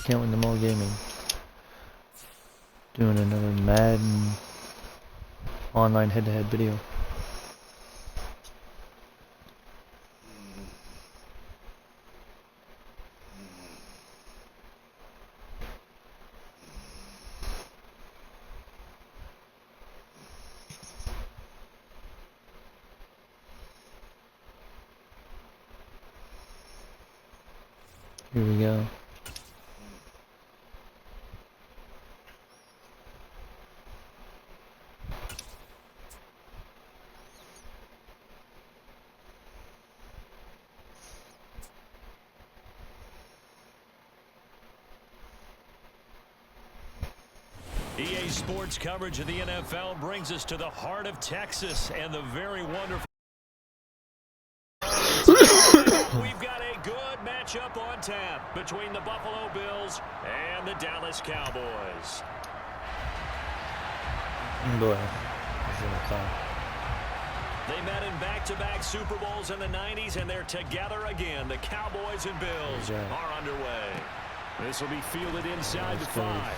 Can't win them all gaming. Doing another Madden online head-to-head video. Here we go. EA Sports coverage of the NFL brings us to the heart of Texas and the very wonderful. We've got a good matchup on tap between the Buffalo Bills and the Dallas Cowboys. Boy. They met in back-to-back Super Bowls in the 90s, and they're together again. The Cowboys and Bills are underway. This will be fielded inside the 5.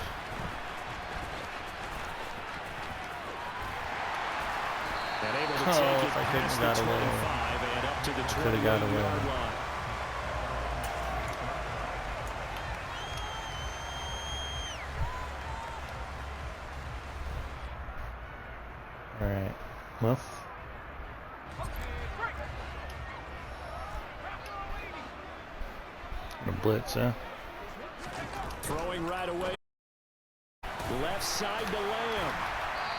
And able to take it past the 25 and up to the 20-yard line. All right. Well. The blitz, huh? Throwing right away. Left side to Lamb.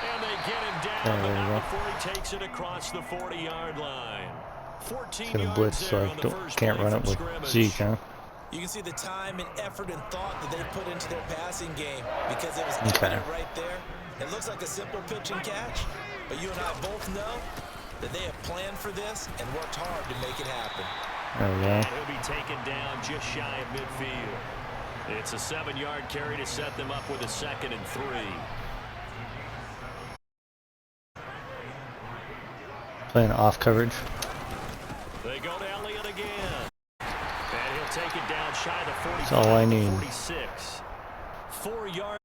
And they get him down, but not before he takes it across the 40-yard line. 14 yards blitz, so I can't run it with Zeke, huh? You can see the time and effort and thought that they put into their passing game because it was evident right there. It looks like a simple pitch and catch, but you and I both know that they have planned for this and worked hard to make it happen. There we go. And he'll be taken down just shy of midfield. It's a 7-yard carry to set them up with a 2nd and 3. Playing off coverage. They go to Elliott again. And he'll take it down shy of the 45. That's all I need. 46. 4 yards.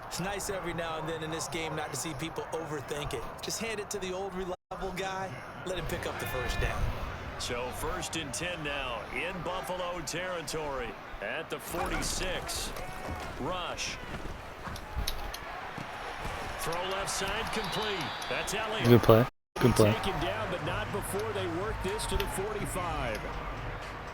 It's nice every now and then in this game not to see people overthink it. Just hand it to the old reliable guy. Let him pick up the first down. So 1st and 10 now in Buffalo territory at the 46. Rush. Throw left side complete. That's Elliott. Good play. Good play. Taken down, but not before they work this to the 45.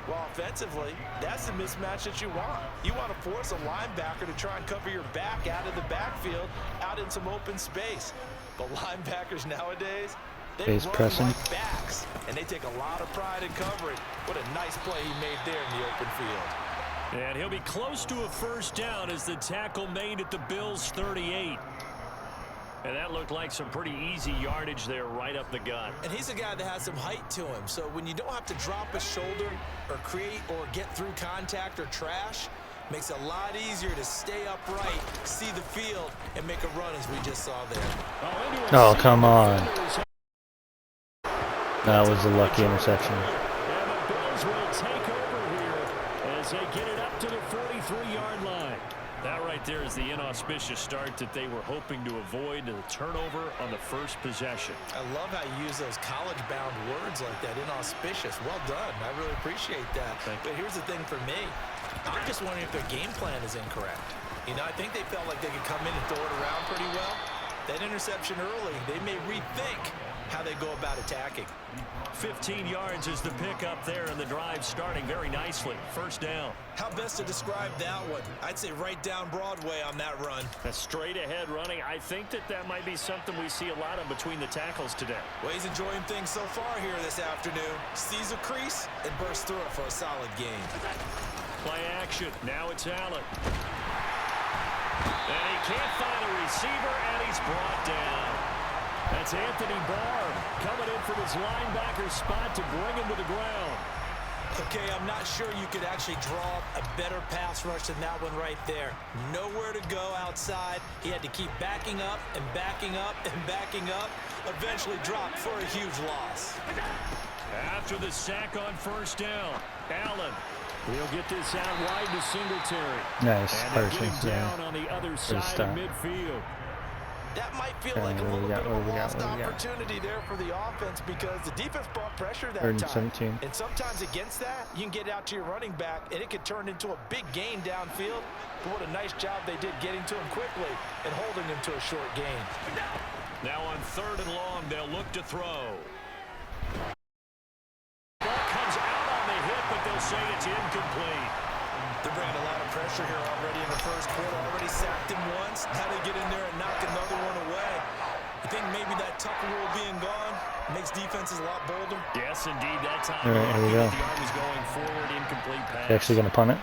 Well, offensively, that's the mismatch that you want. You want to force a linebacker to try and cover your back out of the backfield, out in some open space. But linebackers nowadays, they run like backs, and they take a lot of pride in covering. What a nice play he made there in the open field. And he'll be close to a first down as the tackle made at the Bills' 38. And that looked like some pretty easy yardage there right up the gut. And he's a guy that has some height to him. So when you don't have to drop a shoulder or create or get through contact or trash, makes it a lot easier to stay upright, see the field, and make a run as we just saw there. Oh, come on. That was a lucky interception. And the Bills will take over here as they get it up to the 43-yard line. That right there is the inauspicious start that they were hoping to avoid, the turnover on the first possession. I love how you use those college-bound words like that, inauspicious. Well done. I really appreciate that. But here's the thing for me. I'm just wondering if their game plan is incorrect. You know, I think they felt like they could come in and throw it around pretty well. That interception early, they may rethink how they go about attacking. 15 yards is the pickup there, and the drive starting very nicely. First down. How best to describe that one? I'd say right down Broadway on that run. A straight ahead running. I think that might be something we see a lot of between the tackles today. Well, he's enjoying things so far here this afternoon. Sees a crease and bursts through it for a solid game. Play action. Now it's Allen. And he can't find a receiver, and he's brought down. That's Anthony Barr coming in from his linebacker spot to bring him to the ground. Okay, I'm not sure you could actually draw a better pass rush than that one right there. Nowhere to go outside. He had to keep backing up and backing up and backing up. Eventually dropped for a huge loss. After the sack on first down, Allen He'll get this out wide to Singletary. Nice. And they're Parsons getting there. down on the other side of stop. midfield. That might feel Okay, like a what little we got, bit what of we a got, lost what we got? opportunity there for the offense because the defense brought pressure that 3rd and time. 17. And sometimes against that, you can get out to your running back, and it could turn into a big gain downfield. But what a nice job they did getting to him quickly and holding him to a short gain. Now on 3rd and long, they'll look to throw. Ball comes out on the hit, but they'll say it's incomplete. They're bringing a lot of pressure here already in the first quarter. Already sacked him once. Now they get in there and knock another one away. I think maybe that Tucker rule being gone makes defenses a lot bolder. Yes, indeed. That time, All right, here we go. the arm is going forward, incomplete pass. He's actually going to punt it.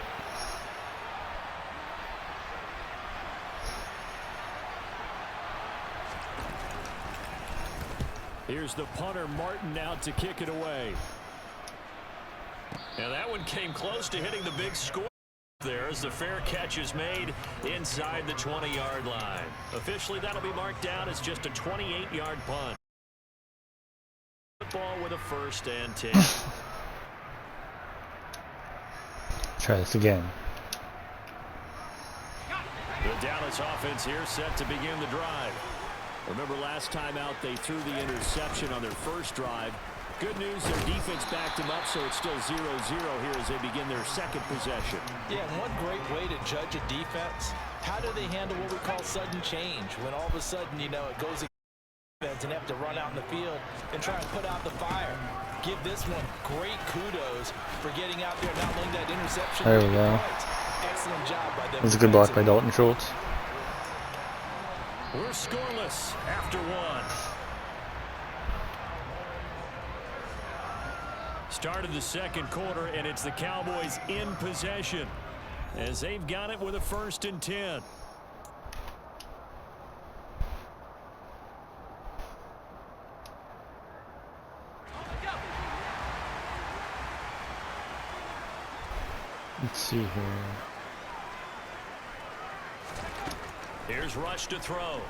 Here's the punter, Martin, out to kick it away. Now that one came close to hitting the big score there as the fair catch is made inside the 20-yard line. Officially, that'll be marked down as just a 28-yard punt. Football with a 1st and 10. Try this again. The Dallas offense here set to begin the drive. Remember last time out they threw the interception on their first drive. Good news, their defense backed them up, so it's still 0-0 here as they begin their second possession. Yeah, and one great way to judge a defense, how do they handle what we call sudden change? When all of a sudden, you know, it goes against defense and have to run out in the field and try and put out the fire. Give this one great kudos for getting out there and not letting that interception. There we go. Excellent job by them. It was a good block by Dalton Schultz. We're scoreless after one. Start of the second quarter, and it's the Cowboys in possession as they've got it with a 1st and 10. Let's see here. Here's Rush to throw.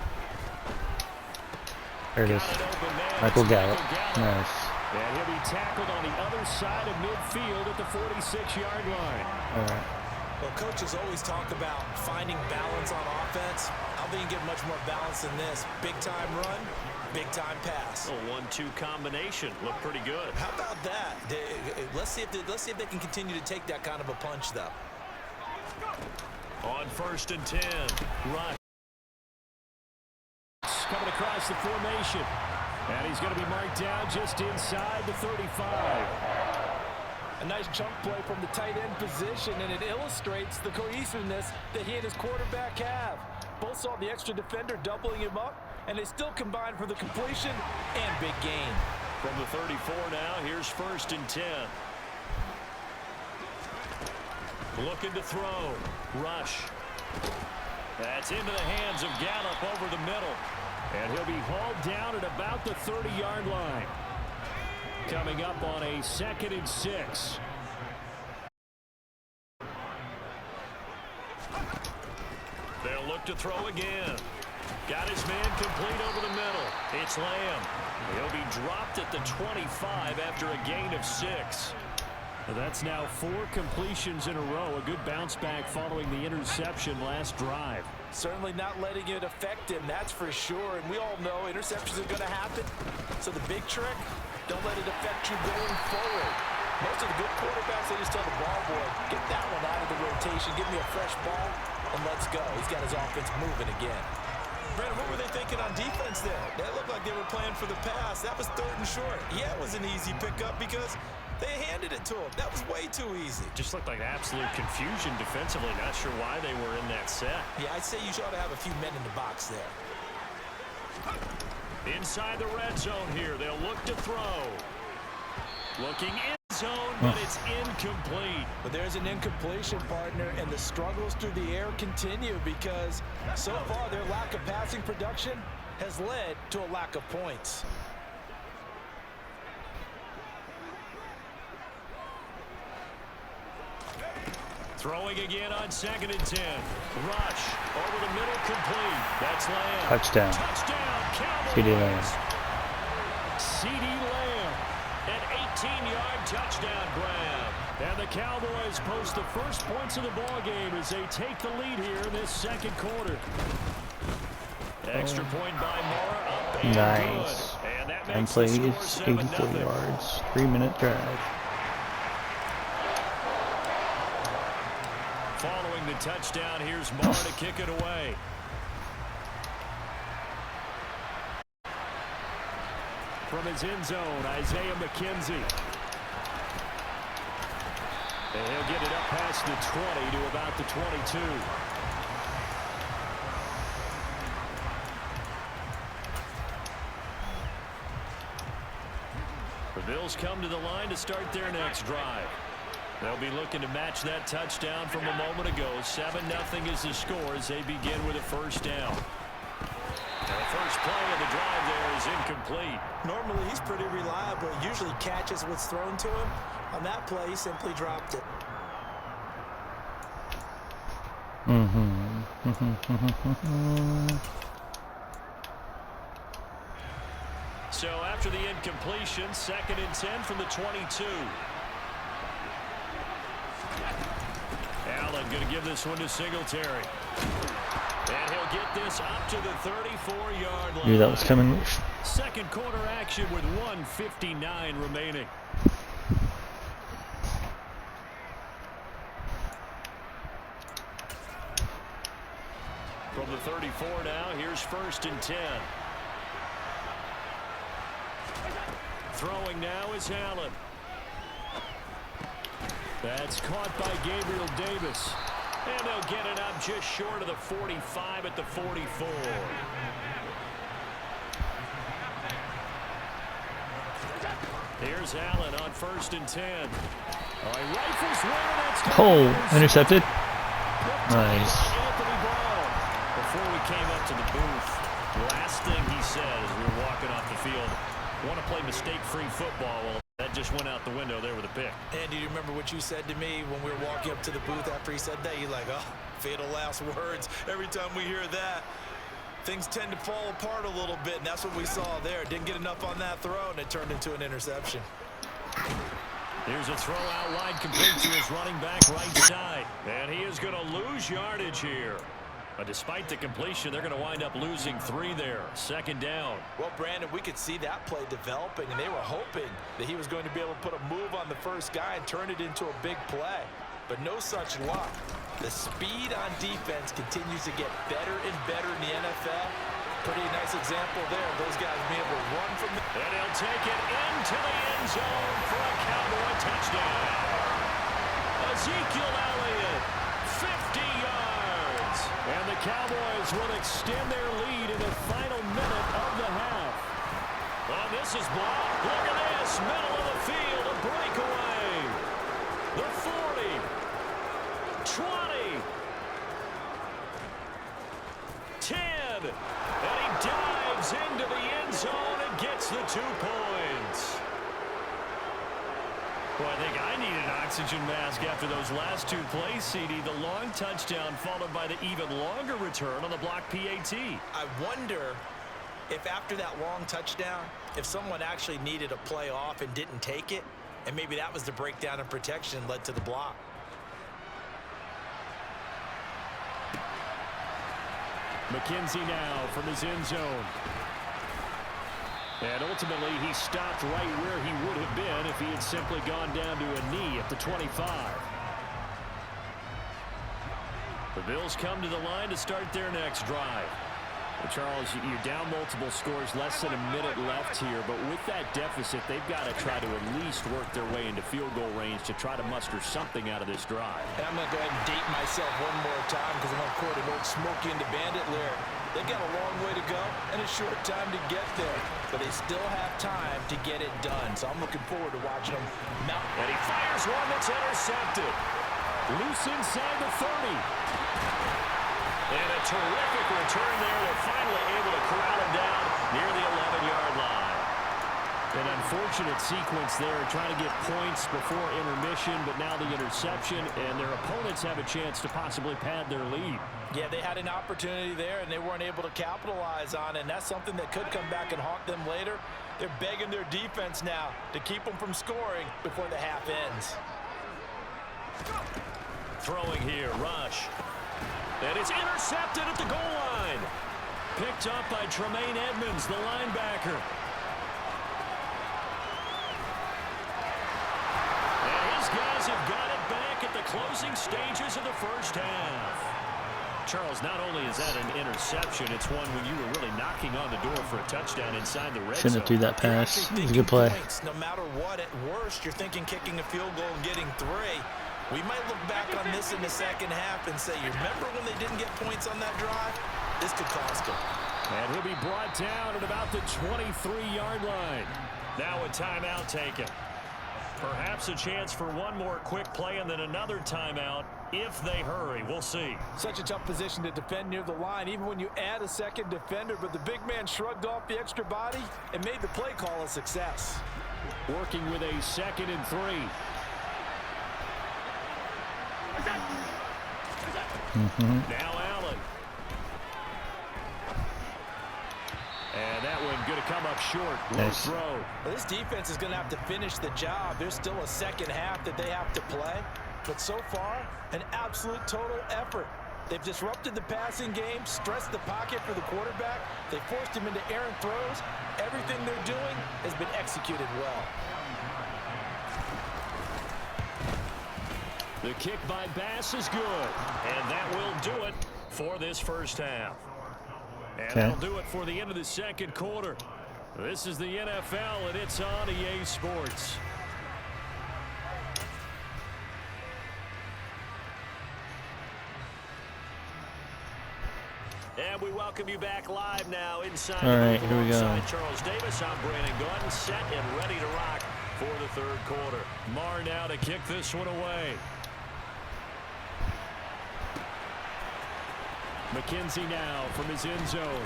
There it is. Got an open man. Michael It's Gallup. Gallup. Nice. And he'll be tackled on the other side of midfield at the 46-yard line. All right. Well, coaches always talk about finding balance on offense. I don't think you get much more balance than this. Big-time run, big-time pass. A 1-2 combination. Looked pretty good. How about that? Let's see if they can continue to take that kind of a punch, though. On 1st and 10, Rush. Coming across the formation. And he's going to be marked down just inside the 35. A nice chunk play from the tight end position, and it illustrates the cohesiveness that he and his quarterback have. Both saw the extra defender doubling him up, and they still combined for the completion and big gain. From the 34 now, here's 1st and 10. Looking to throw. Rush. That's into the hands of Gallup over the middle. And he'll be hauled down at about the 30-yard line. Coming up on a 2nd and 6. They'll look to throw again. Got his man complete over the middle. It's Lamb. He'll be dropped at the 25 after a gain of 6. That's now 4 completions in a row. A good bounce back following the interception last drive. Certainly not letting it affect him, that's for sure. And we all know interceptions are going to happen. So the big trick, don't let it affect you going forward. Most of the good quarterbacks, they just tell the ball boy, get that one out of the rotation, give me a fresh ball, and let's go. He's got his offense moving again. Brandon, what were they thinking on defense there? That looked like they were playing for the pass. That was 3rd and short. Yeah, it was an easy pickup because they handed it to him. That was way too easy. Just looked like absolute confusion defensively. Not sure why they were in that set. Yeah, I'd say you ought to have a few men in the box there. Inside the red zone here. They'll look to throw. Looking in zone, but it's incomplete. But there's an incompletion, partner, and the struggles through the air continue because so far their lack of passing production has led to a lack of points. Throwing again on 2nd and 10. Rush over the middle, complete. That's Lamb. Touchdown. Touchdown, Cowboys. CD Lamb. CeeDee Lamb, an 18-yard touchdown grab. And the Cowboys post the first points of the ball game as they take the lead here in this second quarter. Extra point by Moore, up and Nice. good. And that And makes the plays score 84 7-0. yards. 3-minute drive. Following the touchdown, here's Moore to kick it away. From his end zone, Isaiah McKenzie. And he'll get it up past the 20 to about the 22. The Bills come to the line to start their next drive. They'll be looking to match that touchdown from a moment ago. 7-0 is the score as they begin with a first down. And the first play of the drive there is incomplete. Normally, he's pretty reliable. Usually catches what's thrown to him. On that play, he simply dropped it. So after the incompletion, 2nd and 10 from the 22. Allen going to give this one to Singletary. And he'll get this up to the 34-yard line. Knew that was coming. Second quarter action with 1:59 remaining. From the 34 now, here's 1st and 10. Throwing now is Allen. That's caught by Gabriel Davis. And they'll get it up just short of the 45 at the 44. Here's Allen on 1st and 10. Oh, he rifles one, that's Oh, intercepted. Nice. Anthony Brown. Before we came up to the booth, the last thing he said as we were walking off the field, want to play mistake-free football. Well, that just went out the window there with a pick. And do you remember what you said to me when we were walking up to the booth after he said that? You're like, oh, fatal last words. Every time we hear that, things tend to fall apart a little bit, and that's what we saw there. Didn't get enough on that throw, and it turned into an interception. Here's a throw out wide, complete to his running back right side. And he is going to lose yardage here. But despite the completion, they're going to wind up losing 3 there. 2nd down. Well, Brandon, we could see that play developing, and they were hoping that he was going to be able to put a move on the first guy and turn it into a big play. But no such luck. The speed on defense continues to get better and better in the NFL. Pretty nice example there. Those guys being able to run from the... And he'll take it into the end zone for a Cowboy touchdown. Ezekiel Elliott, 50 yards. And the Cowboys will extend their lead in the final minute of the half. Oh, this is blocked. Look at this. Middle of the field, a breakaway. The 40. 20. 10. And he dives into the end zone and gets the 2 points. Well, I think I need an oxygen mask after those last 2 plays, CD. The long touchdown followed by the even longer return on the block PAT. I wonder if after that long touchdown, if someone actually needed a play off and didn't take it, and maybe that was the breakdown in protection and led to the block. McKenzie now from his end zone. And ultimately, he stopped right where he would have been if he had simply gone down to a knee at the 25. The Bills come to the line to start their next drive. Well, Charles, you're down multiple scores, less than a minute left here, but with that deficit, they've got to try to at least work their way into field goal range to try to muster something out of this drive. And I'm going to go ahead and date myself one more time because I'm going to quote an old Smokey and the Bandit lyric. They've got a long way to go and a short time to get there, but they still have time to get it done. So I'm looking forward to watching them mount. And he fires one that's intercepted. Loose inside the 30. And a terrific return there. They're finally able to corral him down near the 11-yard line. An unfortunate sequence there, trying to get points before intermission, but now the interception, and their opponents have a chance to possibly pad their lead. Yeah, they had an opportunity there, and they weren't able to capitalize on it, and that's something that could come back and haunt them later. They're begging their defense now to keep them from scoring before the half ends. Throwing here, Rush. And it's intercepted at the goal line. Picked up by Tremaine Edmonds, the linebacker. And his guys have got it back at the closing stages of the first half. Charles, not only is that an interception, it's one when you were really knocking on the door for a touchdown inside the red zone. Shouldn't have threw that pass. It was a good play. Points, no matter what, at worst, you're thinking kicking a field goal and getting 3. We might look back on this in the second half and say, you remember when they didn't get points on that drive? This could cost them. And he'll be brought down at about the 23-yard line. Now a timeout taken. Perhaps a chance for one more quick play and then another timeout if they hurry. We'll see. Such a tough position to defend near the line, even when you add a second defender, but the big man shrugged off the extra body and made the play call a success. Working with a 2nd and 3. Now Allen. And that one going to come up short. Nice. Throw. Well, this defense is going to have to finish the job. There's still a second half that they have to play. But so far, an absolute total effort. They've disrupted the passing game, stressed the pocket for the quarterback. They forced him into errant throws. Everything they're doing has been executed well. The kick by Bass is good. And that will do it for this first half. And that'll do it for the end of the second quarter. This is the NFL, and it's on EA Sports. And we welcome you back live now inside. All right, here we go. Charles Davis, I'm Brandon Gordon, set and ready to rock for the third quarter. Marr now to kick this one away. McKenzie now from his end zone.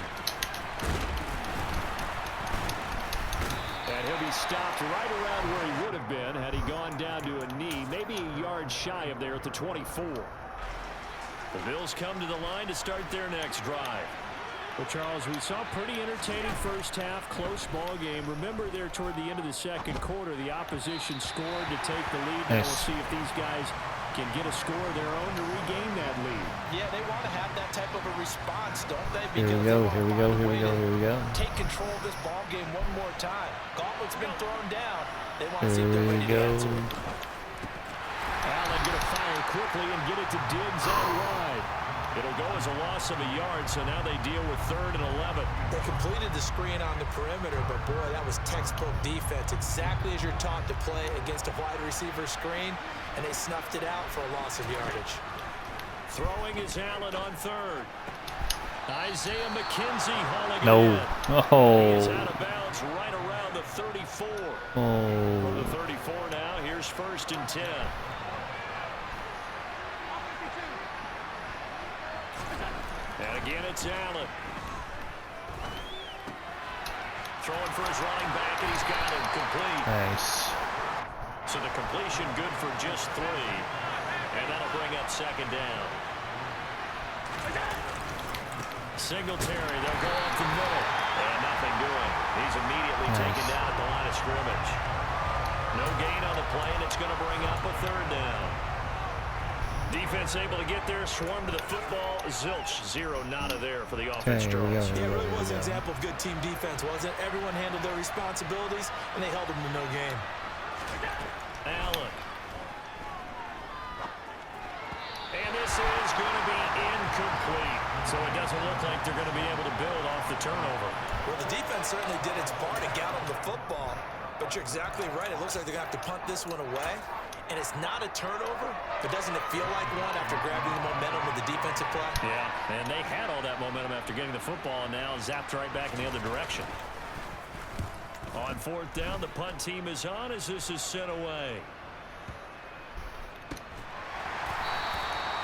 And he'll be stopped right around where he would have been had he gone down to a knee, maybe a yard shy of there at the 24. The Bills come to the line to start their next drive. Well, Charles, we saw a pretty entertaining first half, close ball game. Remember there toward the end of the second quarter, the opposition scored to take the lead. Now we'll see if these guys can get a score of their own to regain that lead. Yeah, they want to have that type of a response, don't they? Here we go, here we go, here we go, here we go. Take control of this ball game one more time. Gauntlet's been thrown down. They want to see if they're ready to answer. Allen going to fire quickly and get it to Diggs out wide. It'll go as a loss of a yard, so now they deal with 3rd and 11. They completed the screen on the perimeter, but boy, that was textbook defense. Exactly as you're taught to play against a wide receiver screen, and they snuffed it out for a loss of yardage. Throwing is Allen on 3rd. Isaiah McKenzie hauling No. it in. Oh. He's out of bounds right around the 34. Oh. From the 34 now, here's 1st and 10. And again, it's Allen. Throwing for his running back, and he's got him complete. Nice. So the completion good for just 3. And that'll bring up 2nd down. Singletary, they'll go up the middle. And nothing doing. He's immediately taken down at the line of scrimmage. No gain on the play, and it's going to bring up a 3rd down. Defense able to get there, swarm to the football. Zilch, 0 nada there for the offense. Here we go, Yeah, it really was an example of good team defense, wasn't it? Everyone handled their responsibilities, and they held them to no gain. Allen. And this is going to be incomplete. So it doesn't look like they're going to be able to build off the turnover. Well, the defense certainly did its part to get them the football. But you're exactly right. It looks like they're going to have to punt this one away. And it's not a turnover, but doesn't it feel like one after grabbing the momentum with the defensive play? Yeah, and they had all that momentum after getting the football, and now zapped right back in the other direction. On 4th down, the punt team is on as this is sent away.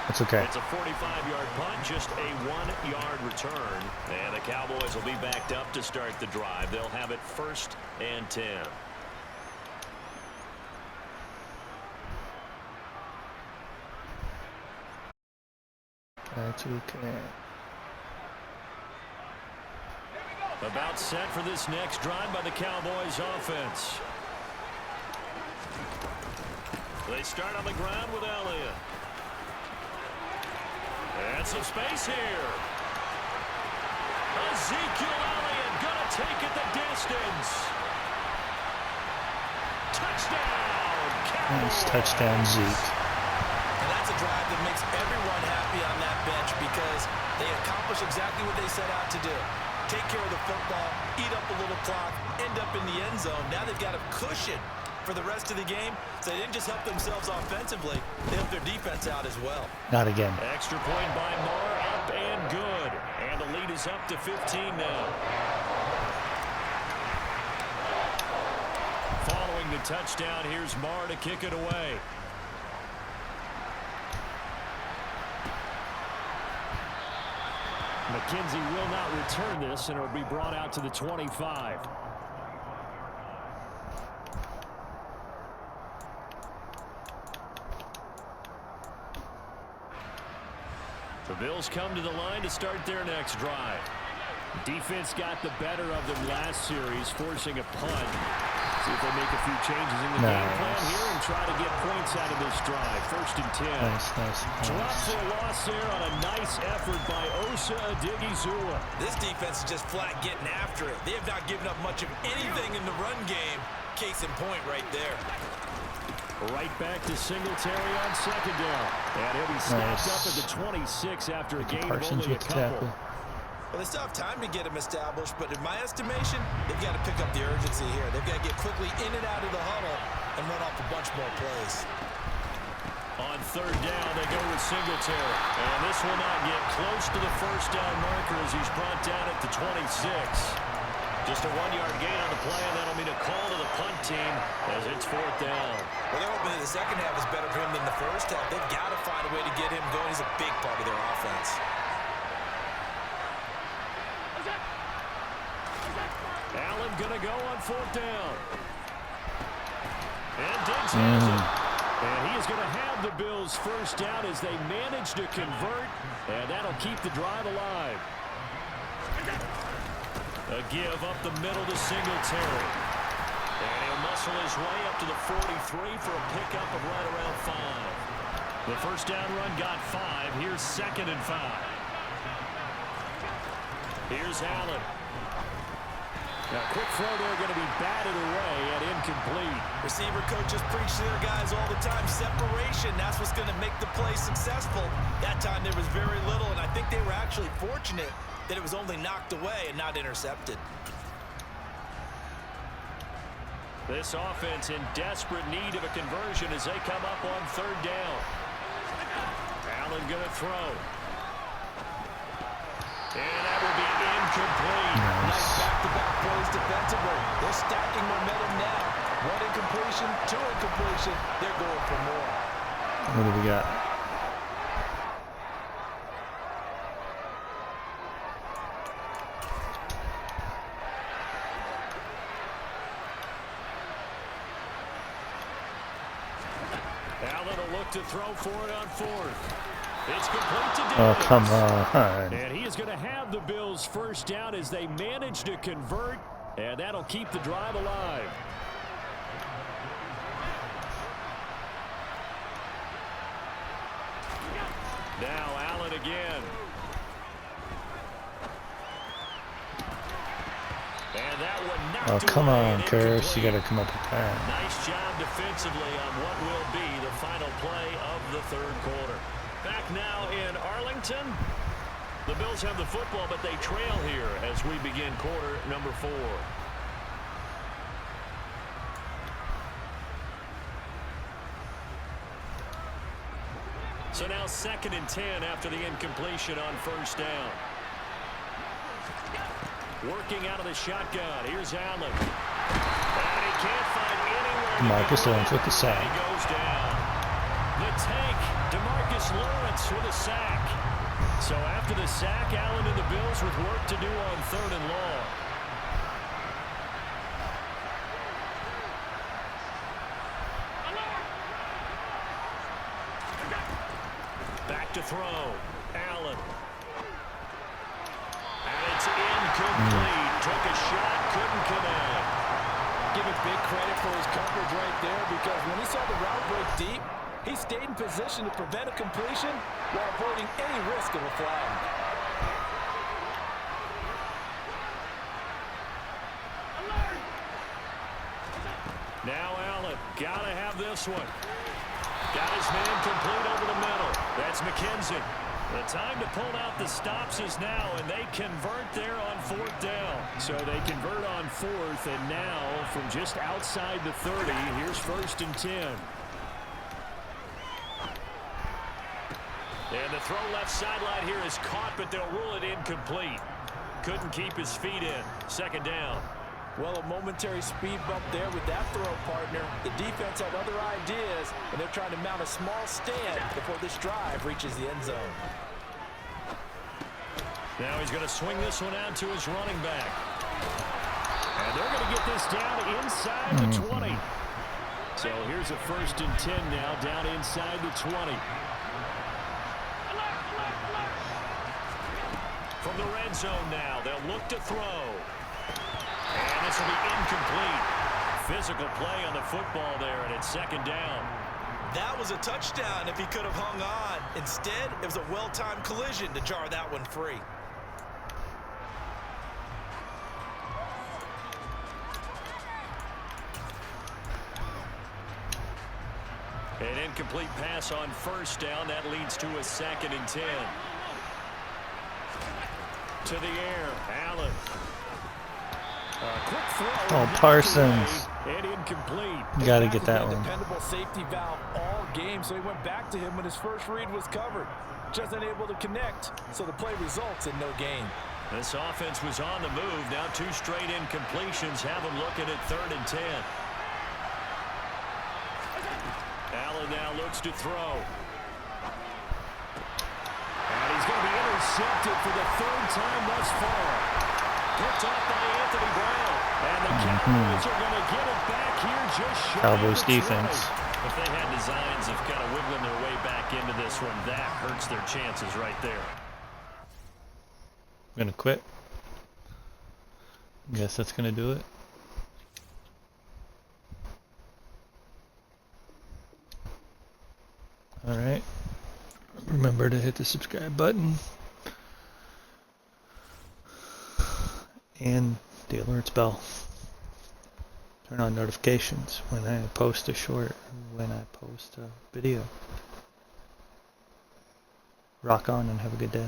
That's okay. It's a 45-yard punt, just a 1-yard return. And the Cowboys will be backed up to start the drive. They'll have it 1st and 10. That's okay. About set for this next drive by the Cowboys offense. They start on the ground with Elliott. And some space here. Ezekiel Elliott gonna take it the distance. Touchdown, Cowboys. Nice touchdown, Zeke. And that's a drive that makes everyone happy on that bench because they accomplish exactly what they set out to do. Take care of the football, eat up a little clock, end up in the end zone. Now they've got a cushion for the rest of the game. So they didn't just help themselves offensively, they helped their defense out as well. Not again. Extra point by Moore, up and good. And the lead is up to 15 now. Following the touchdown, here's Moore to kick it away. McKenzie will not return this, and it'll be brought out to the 25. The Bills come to the line to start their next drive. Defense got the better of them last series, forcing a punt. See if they make a few changes in the game plan here and try to get points out of this drive. 1st and 10. Nice. Drops a loss there on a nice effort by Osa Odighizuwa. This defense is just flat getting after it. They have not given up much of anything in the run game. Case in point right there. Right back to Singletary on 2nd down. And he'll be snapped up at the 26 after a gain of only a couple. Well, they still have time to get him established, but in my estimation, they've got to pick up the urgency here. They've got to get quickly in and out of the huddle and run off a bunch more plays. On 3rd down, they go with Singletary. And this will not get close to the 1st down marker as he's brought down at the 26. Just a 1-yard gain on the play, and that'll mean a call to the punt team as it's 4th down. Well, they're hoping that the second half is better for him than the first half. They've got to find a way to get him going. He's a big part of their offense. Allen gonna go on 4th down. And Diggs has it. And he is gonna have the Bills' 1st down as they manage to convert, and that'll keep the drive alive. A give up the middle to Singletary. And he'll muscle his way up to the 43 for a pickup of right around 5. The 1st down run got 5. Here's 2nd and 5. Here's Allen. Now, quick throw there going to be batted away and incomplete. Receiver coaches preach to their guys all the time. Separation, that's what's going to make the play successful. That time there was very little, and I think they were actually fortunate that it was only knocked away and not intercepted. This offense in desperate need of a conversion as they come up on 3rd down. Allen going to throw. And that will be incomplete. Nice back-to-back plays defensively. They're stacking momentum now. 1 incompletion, 2 incompletion. They're going for more. What do we got? Allen will look to throw for it on 4th. It's complete to Diggs. Oh, come on. And he is going to have the Bills' 1st down as they manage to convert, and that'll keep the drive alive. Now Allen again. And that one knocked Oh, come away on, and Curse. You got incomplete. to come up with that. Nice job defensively on what will be the final play of the 3rd quarter. Back now in Arlington. The Bills have the football, but they trail here as we begin quarter number 4. So now 2nd and 10 after the incompletion on 1st down. Working out of the shotgun. Here's Allen. And he can't find anywhere. Marcus Lawrence with the sack. And he goes down. The tank, DeMarcus Lawrence with a sack. So after the sack, Allen and the Bills with work to do on 3rd and long. Back to throw. Allen. And it's incomplete. Took a shot, couldn't connect. Give him big credit for his coverage right there, because when he saw the route break deep, he stayed in position to prevent a completion while avoiding any risk of a flag. Now Allen, gotta have this one. Got his man complete over the middle. That's McKenzie. The time to pull out the stops is now, and they convert there on 4th down. So they convert on 4th, and now from just outside the 30, here's 1st and 10. And the throw left sideline here is caught, but they'll rule it incomplete. Couldn't keep his feet in. 2nd down. Well, a momentary speed bump there with that throw, partner. The defense had other ideas, and they're trying to mount a small stand before this drive reaches the end zone. Now he's going to swing this one out to his running back. And they're going to get this down inside the 20. So here's a 1st and 10 now, down inside the 20. From the red zone now, they'll look to throw. And this will be incomplete. Physical play on the football there, and it's 2nd down. That was a touchdown if he could have hung on. Instead, it was a well-timed collision to jar that one free. An incomplete pass on 1st down. That leads to a 2nd and 10. To the air, Allen. Quick throw. Oh, Parsons. And incomplete. Got to get that one. Dependable safety valve all game, so he went back to him when his first read was covered. Just unable to connect, so the play results in no gain. This offense was on the move. Now 2 straight incompletions have them looking at 3rd and 10. Allen now looks to throw. And he's going to be intercepted for the 3rd time thus far. Picked off by Anthony Brown. And the Cowboys are going to get it back here just shy Cowboys of the 20. defense. If they had designs of kind of wiggling their way back into this one, that hurts their chances right there. I'm gonna quit. Guess that's gonna do it. Alright. Remember to hit the subscribe button. And the alerts bell. Turn on notifications when I post a short, when I post a video. Rock on and have a good day.